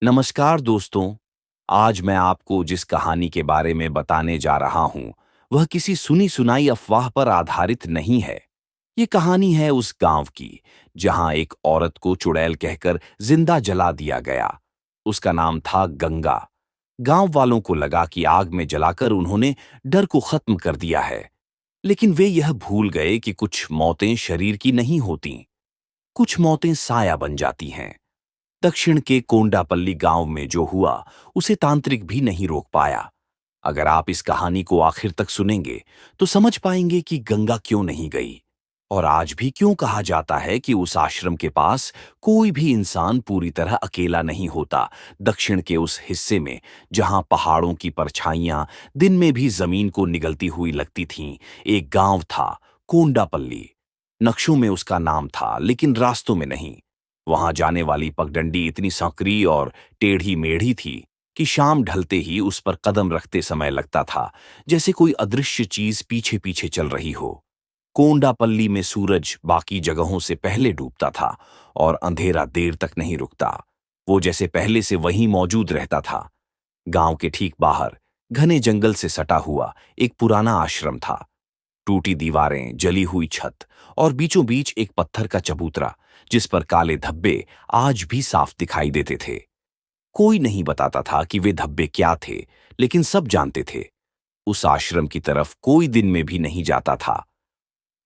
नमस्कार दोस्तों। आज मैं आपको जिस कहानी के बारे में बताने जा रहा हूं, वह किसी सुनी सुनाई अफवाह पर आधारित नहीं है। ये कहानी है उस गांव की जहां एक औरत को चुड़ैल कहकर जिंदा जला दिया गया। उसका नाम था गंगा। गांव वालों को लगा कि आग में जलाकर उन्होंने डर को खत्म कर दिया है, लेकिन वे यह भूल गए कि कुछ मौतें शरीर की नहीं होती, कुछ मौतें साया बन जाती हैं। दक्षिण के कोंडापल्ली गांव में जो हुआ, उसे तांत्रिक भी नहीं रोक पाया। अगर आप इस कहानी को आखिर तक सुनेंगे तो समझ पाएंगे कि गंगा क्यों नहीं गई और आज भी क्यों कहा जाता है कि उस आश्रम के पास कोई भी इंसान पूरी तरह अकेला नहीं होता। दक्षिण के उस हिस्से में जहां पहाड़ों की परछाइयां दिन में भी जमीन को निगलती हुई लगती थीं, एक गांव था, कोंडापल्ली। नक्शों में उसका नाम था, लेकिन रास्तों में नहीं। वहां जाने वाली पगडंडी इतनी सांकरी और टेढ़ी मेढ़ी थी कि शाम ढलते ही उस पर कदम रखते समय लगता था जैसे कोई अदृश्य चीज पीछे पीछे चल रही हो। कोंडापल्ली में सूरज बाकी जगहों से पहले डूबता था और अंधेरा देर तक नहीं रुकता। वो जैसे पहले से वहीं मौजूद रहता था। गांव के ठीक बाहर घने जंगल से सटा हुआ एक पुराना आश्रम था। टूटी दीवारें, जली हुई छत और बीचों बीच एक पत्थर का चबूतरा जिस पर काले धब्बे आज भी साफ दिखाई देते थे। कोई नहीं बताता था कि वे धब्बे क्या थे, लेकिन सब जानते थे उस आश्रम की तरफ कोई दिन में भी नहीं जाता था।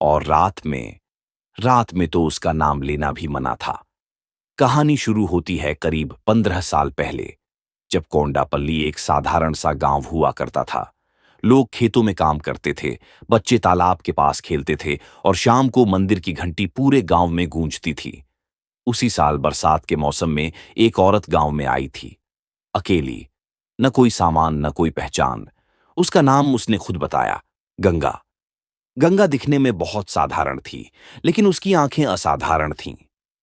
और रात में तो उसका नाम लेना भी मना था। कहानी शुरू होती है करीब 15 साल पहले, जब कोंडापल्ली एक साधारण सा गांव हुआ करता था। लोग खेतों में काम करते थे, बच्चे तालाब के पास खेलते थे और शाम को मंदिर की घंटी पूरे गांव में गूंजती थी। उसी साल बरसात के मौसम में एक औरत गांव में आई थी, अकेली। न कोई सामान, न कोई पहचान। उसका नाम उसने खुद बताया, गंगा। गंगा दिखने में बहुत साधारण थी, लेकिन उसकी आंखें असाधारण थीं।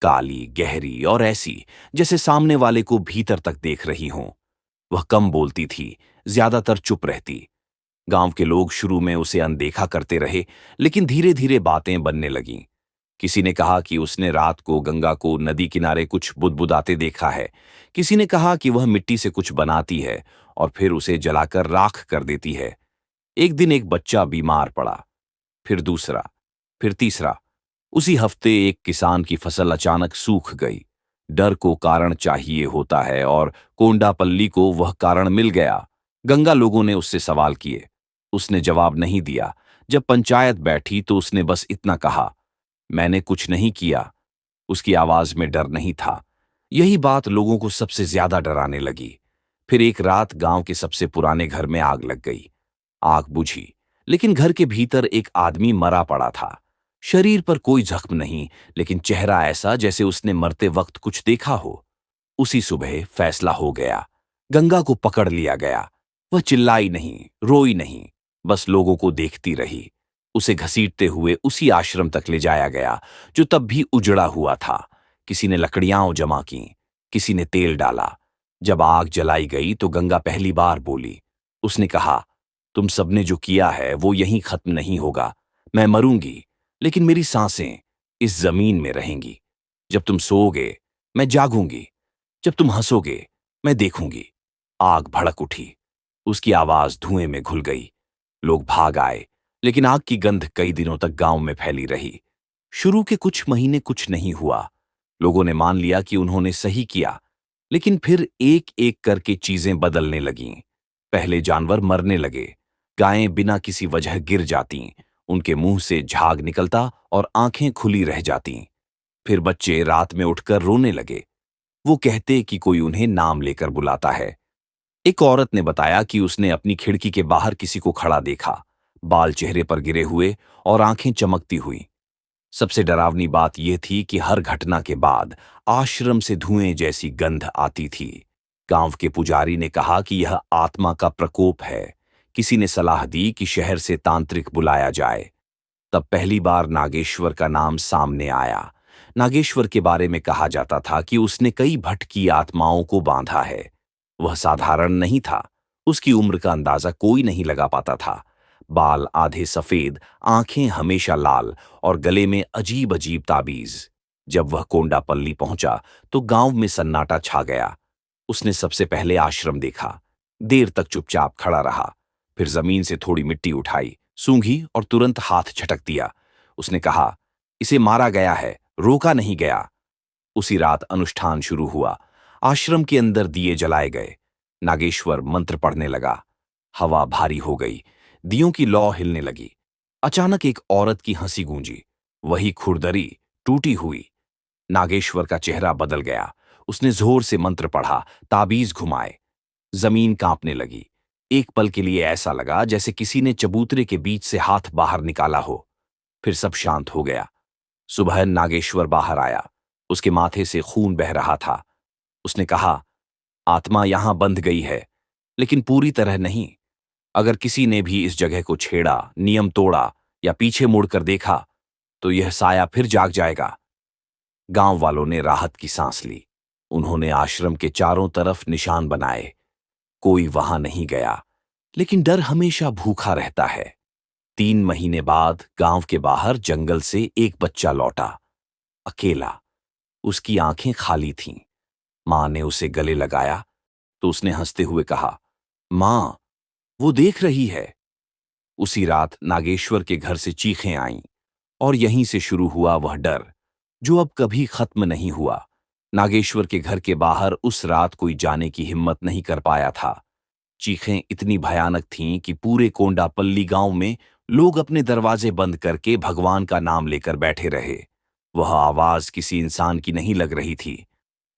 काली, गहरी और ऐसी जैसे सामने वाले को भीतर तक देख रही हों। वह कम बोलती थी, ज्यादातर चुप रहती। गांव के लोग शुरू में उसे अनदेखा करते रहे, लेकिन धीरे धीरे बातें बनने लगीं। किसी ने कहा कि उसने रात को गंगा को नदी किनारे कुछ बुदबुदाते देखा है। किसी ने कहा कि वह मिट्टी से कुछ बनाती है और फिर उसे जलाकर राख कर देती है। एक दिन एक बच्चा बीमार पड़ा, फिर दूसरा, फिर तीसरा। उसी हफ्ते एक किसान की फसल अचानक सूख गई। डर को कारण चाहिए होता है और कोंडापल्ली को वह कारण मिल गया। गंगा लोगों ने उससे सवाल किए, उसने जवाब नहीं दिया। जब पंचायत बैठी तो उसने बस इतना कहा, मैंने कुछ नहीं किया। उसकी आवाज में डर नहीं था। यही बात लोगों को सबसे ज्यादा डराने लगी। फिर एक रात गांव के सबसे पुराने घर में आग लग गई। आग बुझी, लेकिन घर के भीतर एक आदमी मरा पड़ा था। शरीर पर कोई जख्म नहीं, लेकिन चेहरा ऐसा जैसे उसने मरते वक्त कुछ देखा हो। उसी सुबह फैसला हो गया, गंगा को पकड़ लिया गया। वह चिल्लाई नहीं, रोई नहीं, बस लोगों को देखती रही। उसे घसीटते हुए उसी आश्रम तक ले जाया गया, जो तब भी उजड़ा हुआ था। किसी ने लकड़ियां जमा की, किसी ने तेल डाला। जब आग जलाई गई तो गंगा पहली बार बोली। उसने कहा, तुम सबने जो किया है वो यहीं खत्म नहीं होगा। मैं मरूंगी, लेकिन मेरी सांसें इस जमीन में रहेंगी। जब तुम सोओगे, मैं जागूंगी। जब तुम हंसोगे, मैं देखूंगी। आग भड़क उठी, उसकी आवाज धुएं में घुल गई। लोग भाग आए, लेकिन आग की गंध कई दिनों तक गांव में फैली रही। शुरू के कुछ महीने कुछ नहीं हुआ। लोगों ने मान लिया कि उन्होंने सही किया, लेकिन फिर एक एक करके चीजें बदलने लगीं। पहले जानवर मरने लगे, गायें बिना किसी वजह गिर जातीं, उनके मुंह से झाग निकलता और आंखें खुली रह जातीं। फिर बच्चे रात में उठकर रोने लगे। वो कहते कि कोई उन्हें नाम लेकर बुलाता है। एक औरत ने बताया कि उसने अपनी खिड़की के बाहर किसी को खड़ा देखा, बाल चेहरे पर गिरे हुए और आंखें चमकती हुई। सबसे डरावनी बात यह थी कि हर घटना के बाद आश्रम से धुएं जैसी गंध आती थी। गांव के पुजारी ने कहा कि यह आत्मा का प्रकोप है। किसी ने सलाह दी कि शहर से तांत्रिक बुलाया जाए। तब पहली बार नागेश्वर का नाम सामने आया। नागेश्वर के बारे में कहा जाता था कि उसने कई भटकी आत्माओं को बांधा है। वह साधारण नहीं था। उसकी उम्र का अंदाजा कोई नहीं लगा पाता था। बाल आधे सफेद, आंखें हमेशा लाल और गले में अजीब अजीब ताबीज। जब वह कोंडापल्ली पहुंचा तो गांव में सन्नाटा छा गया। उसने सबसे पहले आश्रम देखा, देर तक चुपचाप खड़ा रहा, फिर जमीन से थोड़ी मिट्टी उठाई, सूंघी और तुरंत हाथ झटक दिया। उसने कहा, इसे मारा गया है, रोका नहीं गया। उसी रात अनुष्ठान शुरू हुआ। आश्रम के अंदर दिए जलाए गए। नागेश्वर मंत्र पढ़ने लगा। हवा भारी हो गई, दियों की लौ हिलने लगी। अचानक एक औरत की हंसी गूंजी, वही खुरदरी, टूटी हुई। नागेश्वर का चेहरा बदल गया। उसने जोर से मंत्र पढ़ा, ताबीज घुमाए। जमीन कांपने लगी। एक पल के लिए ऐसा लगा जैसे किसी ने चबूतरे के बीच से हाथ बाहर निकाला हो। फिर सब शांत हो गया। सुबह नागेश्वर बाहर आया। उसके माथे से खून बह रहा था। उसने कहा, आत्मा यहां बंध गई है, लेकिन पूरी तरह नहीं। अगर किसी ने भी इस जगह को छेड़ा, नियम तोड़ा या पीछे मुड़कर देखा, तो यह साया फिर जाग जाएगा। गांव वालों ने राहत की सांस ली। उन्होंने आश्रम के चारों तरफ निशान बनाए। कोई वहां नहीं गया, लेकिन डर हमेशा भूखा रहता है। 3 महीने बाद गांव के बाहर जंगल से एक बच्चा लौटा, अकेला। उसकी आंखें खाली थीं। मां ने उसे गले लगाया तो उसने हंसते हुए कहा, मां, वो देख रही है। उसी रात नागेश्वर के घर से चीखें आईं और यहीं से शुरू हुआ वह डर, जो अब कभी खत्म नहीं हुआ। नागेश्वर के घर के बाहर उस रात कोई जाने की हिम्मत नहीं कर पाया था। चीखें इतनी भयानक थीं कि पूरे कोंडापल्ली गांव में लोग अपने दरवाजे बंद करके भगवान का नाम लेकर बैठे रहे। वह आवाज किसी इंसान की नहीं लग रही थी।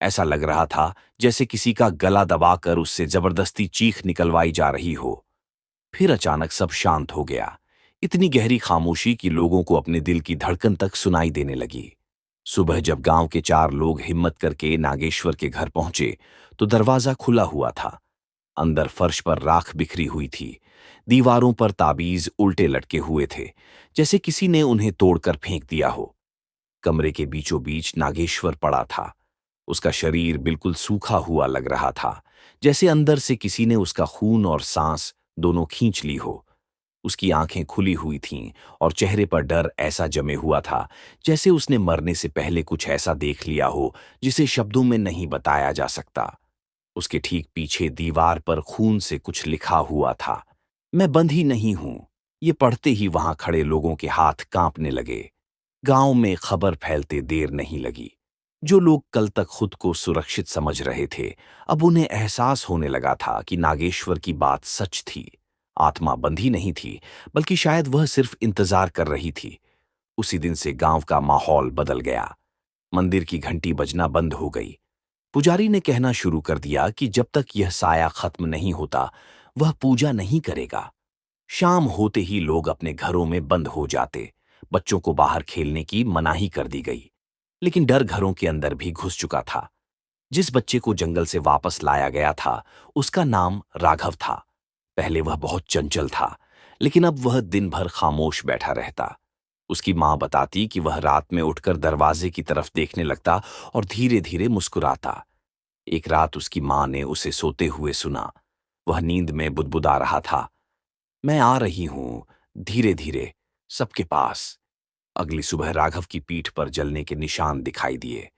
ऐसा लग रहा था जैसे किसी का गला दबाकर उससे जबरदस्ती चीख निकलवाई जा रही हो। फिर अचानक सब शांत हो गया। इतनी गहरी खामोशी कि लोगों को अपने दिल की धड़कन तक सुनाई देने लगी। सुबह जब गांव के 4 लोग हिम्मत करके नागेश्वर के घर पहुंचे, तो दरवाजा खुला हुआ था। अंदर फर्श पर राख बिखरी हुई थी। दीवारों पर ताबीज उल्टे लटके हुए थे, जैसे किसी ने उन्हें तोड़कर फेंक दिया हो। कमरे के बीचों बीच नागेश्वर पड़ा था। उसका शरीर बिल्कुल सूखा हुआ लग रहा था, जैसे अंदर से किसी ने उसका खून और सांस दोनों खींच ली हो। उसकी आंखें खुली हुई थीं और चेहरे पर डर ऐसा जमे हुआ था जैसे उसने मरने से पहले कुछ ऐसा देख लिया हो जिसे शब्दों में नहीं बताया जा सकता। उसके ठीक पीछे दीवार पर खून से कुछ लिखा हुआ था, मैं बंधी नहीं हूं। ये पढ़ते ही वहां खड़े लोगों के हाथ कांपने लगे। गांव में खबर फैलते देर नहीं लगी। जो लोग कल तक खुद को सुरक्षित समझ रहे थे, अब उन्हें एहसास होने लगा था कि नागेश्वर की बात सच थी। आत्मा बंधी नहीं थी, बल्कि शायद वह सिर्फ इंतजार कर रही थी। उसी दिन से गांव का माहौल बदल गया। मंदिर की घंटी बजना बंद हो गई। पुजारी ने कहना शुरू कर दिया कि जब तक यह साया खत्म नहीं होता, वह पूजा नहीं करेगा। शाम होते ही लोग अपने घरों में बंद हो जाते। बच्चों को बाहर खेलने की मनाही कर दी गई। लेकिन डर घरों के अंदर भी घुस चुका था। जिस बच्चे को जंगल से वापस लाया गया था, उसका नाम राघव था। पहले वह बहुत चंचल था, लेकिन अब वह दिन भर खामोश बैठा रहता। उसकी मां बताती कि वह रात में उठकर दरवाजे की तरफ देखने लगता और धीरे धीरे मुस्कुराता। एक रात उसकी मां ने उसे सोते हुए सुना। वह नींद में बुदबुदा रहा था, मैं आ रही हूं, धीरे धीरे, सबके पास। अगली सुबह राघव की पीठ पर जलने के निशान दिखाई दिए,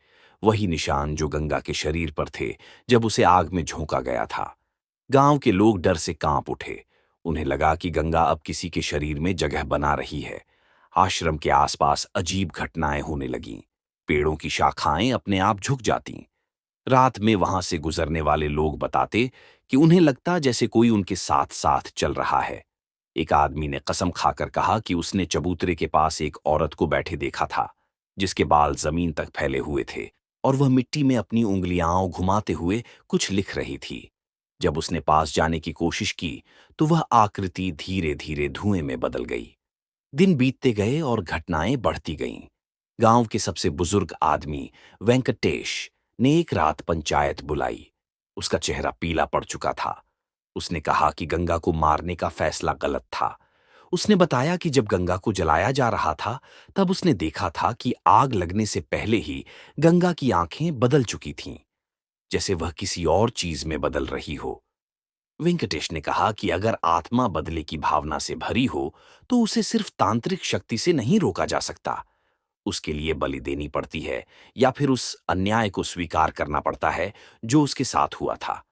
वही निशान जो गंगा के शरीर पर थे जब उसे आग में झोंका गया था। गांव के लोग डर से कांप उठे। उन्हें लगा कि गंगा अब किसी के शरीर में जगह बना रही है। आश्रम के आसपास अजीब घटनाएं होने लगीं। पेड़ों की शाखाएं अपने आप झुक जातीं। रात में वहां से गुजरने वाले लोग बताते कि उन्हें लगता जैसे कोई उनके साथ साथ चल रहा है। एक आदमी ने कसम खाकर कहा कि उसने चबूतरे के पास एक औरत को बैठे देखा था, जिसके बाल जमीन तक फैले हुए थे और वह मिट्टी में अपनी उंगलियां घुमाते हुए कुछ लिख रही थी। जब उसने पास जाने की कोशिश की, तो वह आकृति धीरे धीरे धुएं में बदल गई। दिन बीतते गए और घटनाएं बढ़ती गईं। गांव के सबसे बुजुर्ग आदमी वेंकटेश ने एक रात पंचायत बुलाई। उसका चेहरा पीला पड़ चुका था। उसने कहा कि गंगा को मारने का फैसला गलत था। उसने बताया कि जब गंगा को जलाया जा रहा था, तब उसने देखा था कि आग लगने से पहले ही गंगा की आंखें बदल चुकी थीं, जैसे वह किसी और चीज में बदल रही हो। वेंकटेश ने कहा कि अगर आत्मा बदले की भावना से भरी हो, तो उसे सिर्फ तांत्रिक शक्ति से नहीं रोका जा सकता। उसके लिए बलि देनी पड़ती है या फिर उस अन्याय को स्वीकार करना पड़ता है जो उसके साथ हुआ था।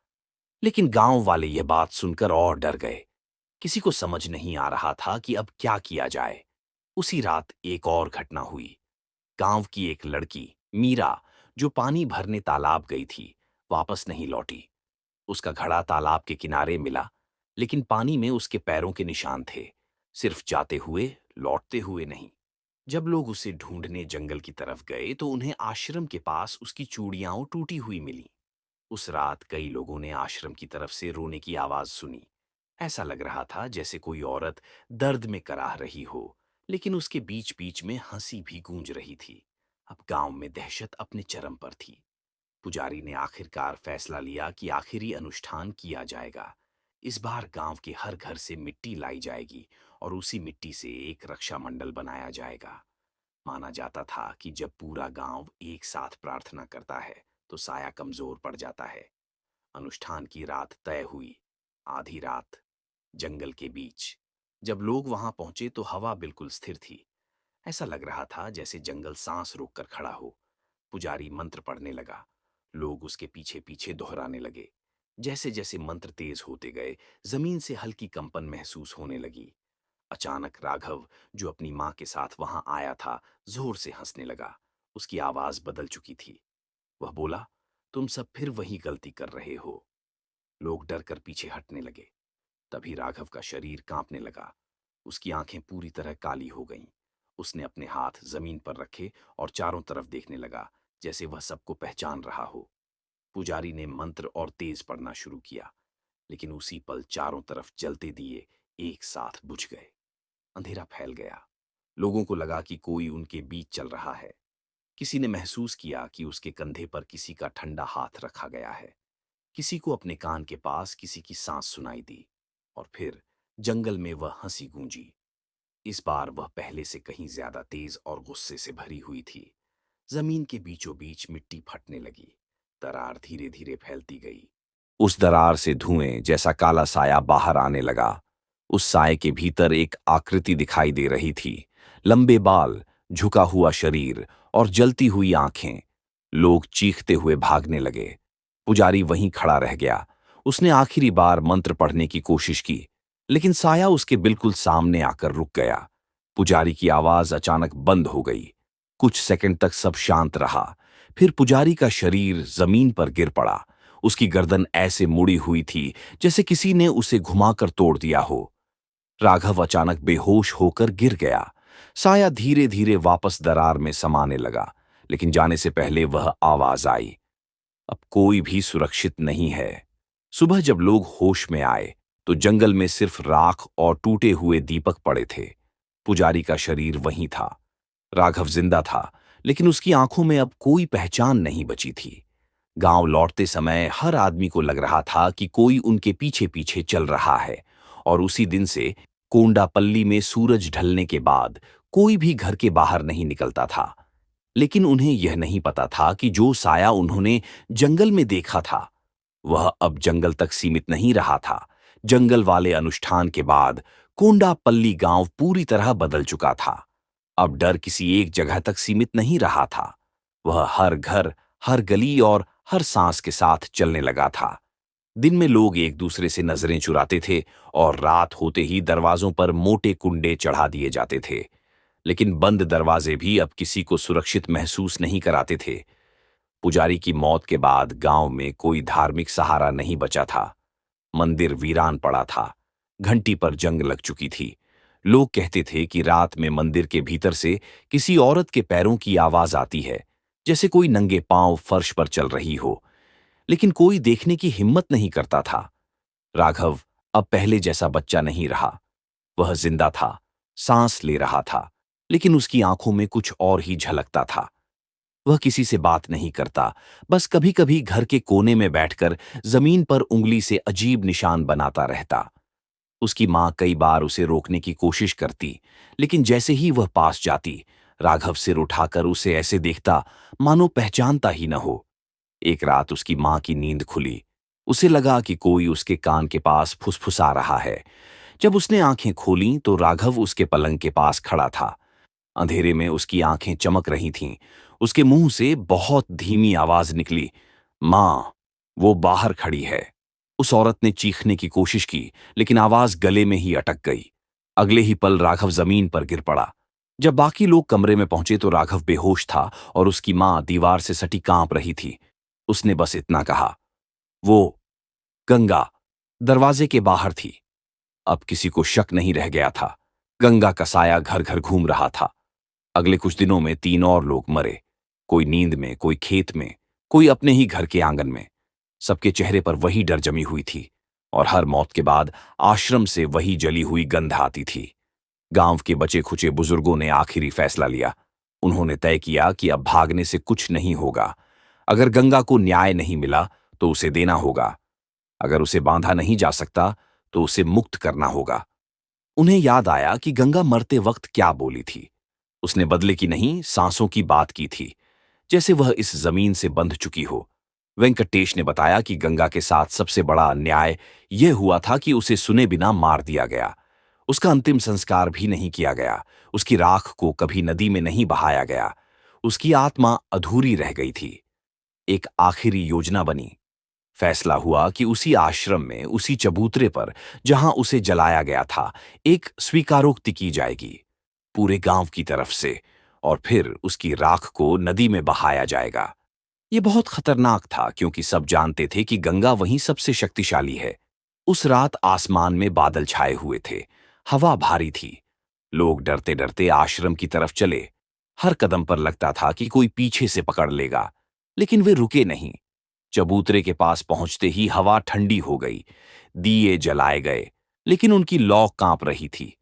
लेकिन गांव वाले यह बात सुनकर और डर गए। किसी को समझ नहीं आ रहा था कि अब क्या किया जाए। उसी रात एक और घटना हुई। गांव की एक लड़की मीरा, जो पानी भरने तालाब गई थी, वापस नहीं लौटी। उसका घड़ा तालाब के किनारे मिला, लेकिन पानी में उसके पैरों के निशान थे, सिर्फ जाते हुए, लौटते हुए नहीं। जब लोग उसे ढूंढने जंगल की तरफ गए तो उन्हें आश्रम के पास उसकी चूड़ियां टूटी हुई मिली। उस रात कई लोगों ने आश्रम की तरफ से रोने की आवाज सुनी। ऐसा लग रहा था जैसे कोई औरत दर्द में कराह रही हो, लेकिन उसके बीच बीच में हंसी भी गूंज रही थी। अब गांव में दहशत अपने चरम पर थी। पुजारी ने आखिरकार फैसला लिया कि आखिरी अनुष्ठान किया जाएगा। इस बार गांव के हर घर से मिट्टी लाई जाएगी और उसी मिट्टी से एक रक्षा मंडल बनाया जाएगा। माना जाता था कि जब पूरा गांव एक साथ प्रार्थना करता है तो साया कमजोर पड़ जाता है। अनुष्ठान की रात तय हुई। आधी रात, जंगल के बीच। जब लोग वहां पहुंचे तो हवा बिल्कुल स्थिर थी। ऐसा लग रहा था जैसे जंगल सांस रोककर खड़ा हो। पुजारी मंत्र पढ़ने लगा। लोग उसके पीछे पीछे दोहराने लगे। जैसे जैसे मंत्र तेज होते गए, जमीन से हल्की कंपन महसूस होने लगी। अचानक राघव, जो अपनी मां के साथ वहां आया था, जोर से हंसने लगा। उसकी आवाज बदल चुकी थी। वह बोला, तुम सब फिर वही गलती कर रहे हो। लोग डर कर पीछे हटने लगे। तभी राघव का शरीर कांपने लगा। उसकी आंखें पूरी तरह काली हो गईं। उसने अपने हाथ जमीन पर रखे और चारों तरफ देखने लगा, जैसे वह सबको पहचान रहा हो। पुजारी ने मंत्र और तेज पढ़ना शुरू किया, लेकिन उसी पल चारों तरफ जलते दिए एक साथ बुझ गए। अंधेरा फैल गया। लोगों को लगा कि कोई उनके बीच चल रहा है। किसी ने महसूस किया कि उसके कंधे पर किसी का ठंडा हाथ रखा गया है। किसी को अपने कान के पास किसी की सांस सुनाई दी। और फिर जंगल में वह हंसी गूंजी। इस बार वह पहले से कहीं ज्यादा तेज और गुस्से से भरी हुई थी। जमीन के बीचों बीच मिट्टी फटने लगी। दरार धीरे धीरे फैलती गई। उस दरार से धुएं जैसा काला साया बाहर आने लगा। उस साए के भीतर एक आकृति दिखाई दे रही थी। लंबे बाल, झुका हुआ शरीर और जलती हुई आंखें। लोग चीखते हुए भागने लगे। पुजारी वहीं खड़ा रह गया। उसने आखिरी बार मंत्र पढ़ने की कोशिश की, लेकिन साया उसके बिल्कुल सामने आकर रुक गया। पुजारी की आवाज अचानक बंद हो गई। कुछ सेकंड तक सब शांत रहा। फिर पुजारी का शरीर जमीन पर गिर पड़ा। उसकी गर्दन ऐसे मुड़ी हुई थी जैसे किसी ने उसे घुमाकर तोड़ दिया हो। राघव अचानक बेहोश होकर गिर गया। साया धीरे धीरे वापस दरार में समाने लगा, लेकिन जाने से पहले वह आवाज आई, अब कोई भी सुरक्षित नहीं है। सुबह जब लोग होश में आए तो जंगल में सिर्फ राख और टूटे हुए दीपक पड़े थे। पुजारी का शरीर वहीं था। राघव जिंदा था, लेकिन उसकी आंखों में अब कोई पहचान नहीं बची थी। गांव लौटते समय हर आदमी को लग रहा था कि कोई उनके पीछे पीछे चल रहा है। और उसी दिन से कोंडापल्ली में सूरज ढलने के बाद कोई भी घर के बाहर नहीं निकलता था। लेकिन उन्हें यह नहीं पता था कि जो साया उन्होंने जंगल में देखा था, वह अब जंगल तक सीमित नहीं रहा था। जंगल वाले अनुष्ठान के बाद कोंडापल्ली गांव पूरी तरह बदल चुका था। अब डर किसी एक जगह तक सीमित नहीं रहा था। वह हर घर, हर गली और हर सांस के साथ चलने लगा था। दिन में लोग एक दूसरे से नजरें चुराते थे और रात होते ही दरवाजों पर मोटे कुंडे चढ़ा दिए जाते थे। लेकिन बंद दरवाजे भी अब किसी को सुरक्षित महसूस नहीं कराते थे। पुजारी की मौत के बाद गांव में कोई धार्मिक सहारा नहीं बचा था। मंदिर वीरान पड़ा था। घंटी पर जंग लग चुकी थी। लोग कहते थे कि रात में मंदिर के भीतर से किसी औरत के पैरों की आवाज आती है, जैसे कोई नंगे पांव फर्श पर चल रही हो। लेकिन कोई देखने की हिम्मत नहीं करता था। राघव अब पहले जैसा बच्चा नहीं रहा। वह जिंदा था, सांस ले रहा था, लेकिन उसकी आंखों में कुछ और ही झलकता था। वह किसी से बात नहीं करता, बस कभी कभी घर के कोने में बैठकर जमीन पर उंगली से अजीब निशान बनाता रहता। उसकी मां कई बार उसे रोकने की कोशिश करती, लेकिन जैसे ही वह पास जाती, राघव सिर उठाकर उसे ऐसे देखता मानो पहचानता ही न हो। एक रात उसकी मां की नींद खुली। उसे लगा कि कोई उसके कान के पास फुसफुसा रहा है। जब उसने आंखें खोलीं तो राघव उसके पलंग के पास खड़ा था। अंधेरे में उसकी आंखें चमक रही थीं। उसके मुंह से बहुत धीमी आवाज निकली, मां, वो बाहर खड़ी है। उस औरत ने चीखने की कोशिश की, लेकिन आवाज गले में ही अटक गई। अगले ही पल राघव जमीन पर गिर पड़ा। जब बाकी लोग कमरे में पहुंचे तो राघव बेहोश था और उसकी मां दीवार से सटी कांप रही थी। उसने बस इतना कहा, वो गंगा दरवाजे के बाहर थी। अब किसी को शक नहीं रह गया था। गंगा का साया घर घर घूम रहा था। अगले कुछ दिनों में 3 और लोग मरे। कोई नींद में, कोई खेत में, कोई अपने ही घर के आंगन में। सबके चेहरे पर वही डर जमी हुई थी और हर मौत के बाद आश्रम से वही जली हुई गंध आती थी। गांव के बचे खुचे बुजुर्गों ने आखिरी फैसला लिया। उन्होंने तय किया कि अब भागने से कुछ नहीं होगा। अगर गंगा को न्याय नहीं मिला तो उसे देना होगा। अगर उसे बांधा नहीं जा सकता तो उसे मुक्त करना होगा। उन्हें याद आया कि गंगा मरते वक्त क्या बोली थी। उसने बदले की नहीं, सांसों की बात की थी, जैसे वह इस जमीन से बंध चुकी हो। वेंकटेश ने बताया कि गंगा के साथ सबसे बड़ा अन्याय यह हुआ था कि उसे सुने बिना मार दिया गया। उसका अंतिम संस्कार भी नहीं किया गया। उसकी राख को कभी नदी में नहीं बहाया गया। उसकी आत्मा अधूरी रह गई थी। एक आखिरी योजना बनी। फैसला हुआ कि उसी आश्रम में, उसी चबूतरे पर जहां उसे जलाया गया था, एक स्वीकारोक्ति की जाएगी पूरे गांव की तरफ से, और फिर उसकी राख को नदी में बहाया जाएगा। ये बहुत खतरनाक था क्योंकि सब जानते थे कि गंगा वहीं सबसे शक्तिशाली है। उस रात आसमान में बादल छाए हुए थे। हवा भारी थी। लोग डरते डरते आश्रम की तरफ चले। हर कदम पर लगता था कि कोई पीछे से पकड़ लेगा, लेकिन वे रुके नहीं। चबूतरे के पास पहुंचते ही हवा ठंडी हो गई। दिए जलाए गए, लेकिन उनकी लौ कांप रही थी।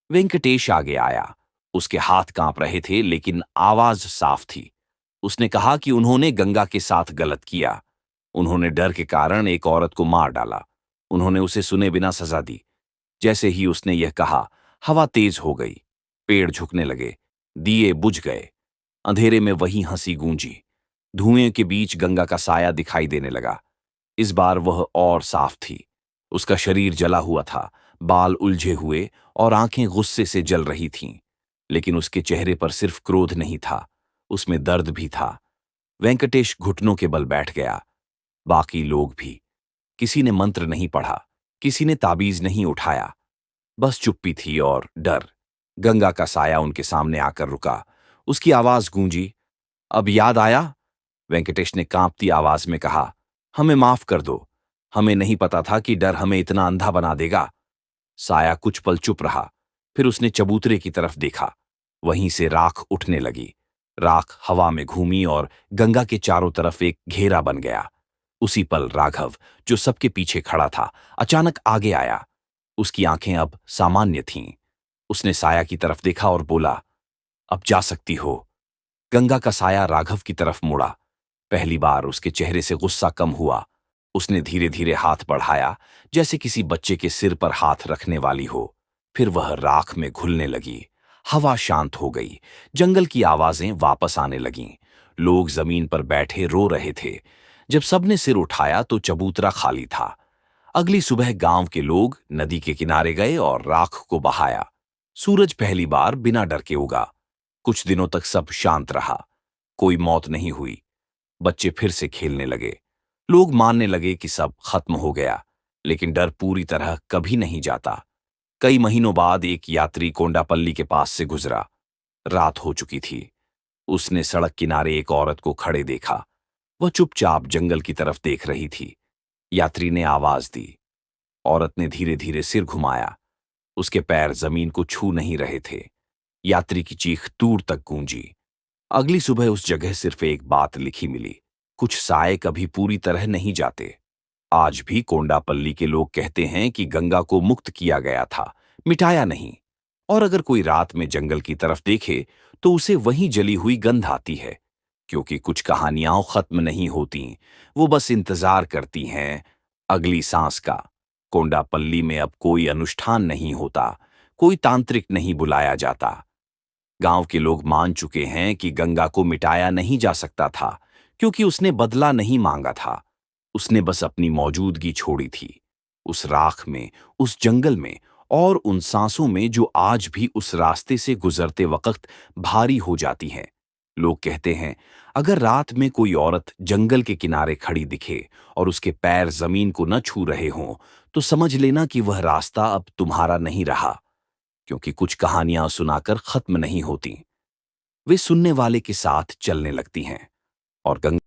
वेंकटेश आगे आया। उसके हाथ कांप रहे थे, लेकिन आवाज साफ थी। उसने कहा कि उन्होंने गंगा के साथ गलत किया। उन्होंने डर के कारण एक औरत को मार डाला। उन्होंने उसे सुने बिना सजा दी। जैसे ही उसने यह कहा, हवा तेज हो गई। पेड़ झुकने लगे। दिए बुझ गए। अंधेरे में वही हंसी गूंजी। धुएं के बीच गंगा का साया दिखाई देने लगा। इस बार वह और साफ थी। उसका शरीर जला हुआ था, बाल उलझे हुए और आंखें गुस्से से जल रही थीं। लेकिन उसके चेहरे पर सिर्फ क्रोध नहीं था, उसमें दर्द भी था। वेंकटेश घुटनों के बल बैठ गया। बाकी लोग भी। किसी ने मंत्र नहीं पढ़ा, किसी ने ताबीज नहीं उठाया। बस चुप्पी थी और डर। गंगा का साया उनके सामने आकर रुका। उसकी आवाज गूंजी, अब याद आया? वेंकटेश ने कांपती आवाज में कहा, हमें माफ कर दो। हमें नहीं पता था कि डर हमें इतना अंधा बना देगा। साया कुछ पल चुप रहा। फिर उसने चबूतरे की तरफ देखा। वहीं से राख उठने लगी। राख हवा में घूमी और गंगा के चारों तरफ एक घेरा बन गया। उसी पल राघव, जो सबके पीछे खड़ा था, अचानक आगे आया। उसकी आंखें अब सामान्य थीं। उसने साया की तरफ देखा और बोला, अब जा सकती हो। गंगा का साया राघव की तरफ मुड़ा। पहली बार उसके चेहरे से गुस्सा कम हुआ। उसने धीरे धीरे हाथ बढ़ाया, जैसे किसी बच्चे के सिर पर हाथ रखने वाली हो। फिर वह राख में घुलने लगी। हवा शांत हो गई। जंगल की आवाजें वापस आने लगीं। लोग जमीन पर बैठे रो रहे थे। जब सबने सिर उठाया तो चबूतरा खाली था। अगली सुबह गांव के लोग नदी के किनारे गए और राख को बहाया। सूरज पहली बार बिना डर के उगा। कुछ दिनों तक सब शांत रहा। कोई मौत नहीं हुई। बच्चे फिर से खेलने लगे। लोग मानने लगे कि सब खत्म हो गया, लेकिन डर पूरी तरह कभी नहीं जाता। कई महीनों बाद एक यात्री कोंडापल्ली के पास से गुजरा। रात हो चुकी थी। उसने सड़क किनारे एक औरत को खड़े देखा। वह चुपचाप जंगल की तरफ देख रही थी। यात्री ने आवाज दी। औरत ने धीरे धीरे सिर घुमाया। उसके पैर जमीन को छू नहीं रहे थे। यात्री की चीख दूर तक गूंजी। अगली सुबह उस जगह सिर्फ एक बात लिखी मिली, कुछ साए कभी पूरी तरह नहीं जाते। आज भी कोंडापल्ली के लोग कहते हैं कि गंगा को मुक्त किया गया था, मिटाया नहीं। और अगर कोई रात में जंगल की तरफ देखे तो उसे वहीं जली हुई गंध आती है, क्योंकि कुछ कहानियां खत्म नहीं होती, वो बस इंतजार करती हैं अगली सांस का। कोंडापल्ली में अब कोई अनुष्ठान नहीं होता, कोई तांत्रिक नहीं बुलाया जाता। गांव के लोग मान चुके हैं कि गंगा को मिटाया नहीं जा सकता था, क्योंकि उसने बदला नहीं मांगा था। उसने बस अपनी मौजूदगी छोड़ी थी, उस राख में, उस जंगल में और उन सांसों में जो आज भी उस रास्ते से गुजरते वक्त भारी हो जाती हैं। लोग कहते हैं, अगर रात में कोई औरत जंगल के किनारे खड़ी दिखे और उसके पैर जमीन को न छू रहे हों, तो समझ लेना कि वह रास्ता अब तुम्हारा नहीं रहा। क्योंकि कुछ कहानियां सुनाकर खत्म नहीं होती, वे सुनने वाले के साथ चलने लगती हैं। और गंगा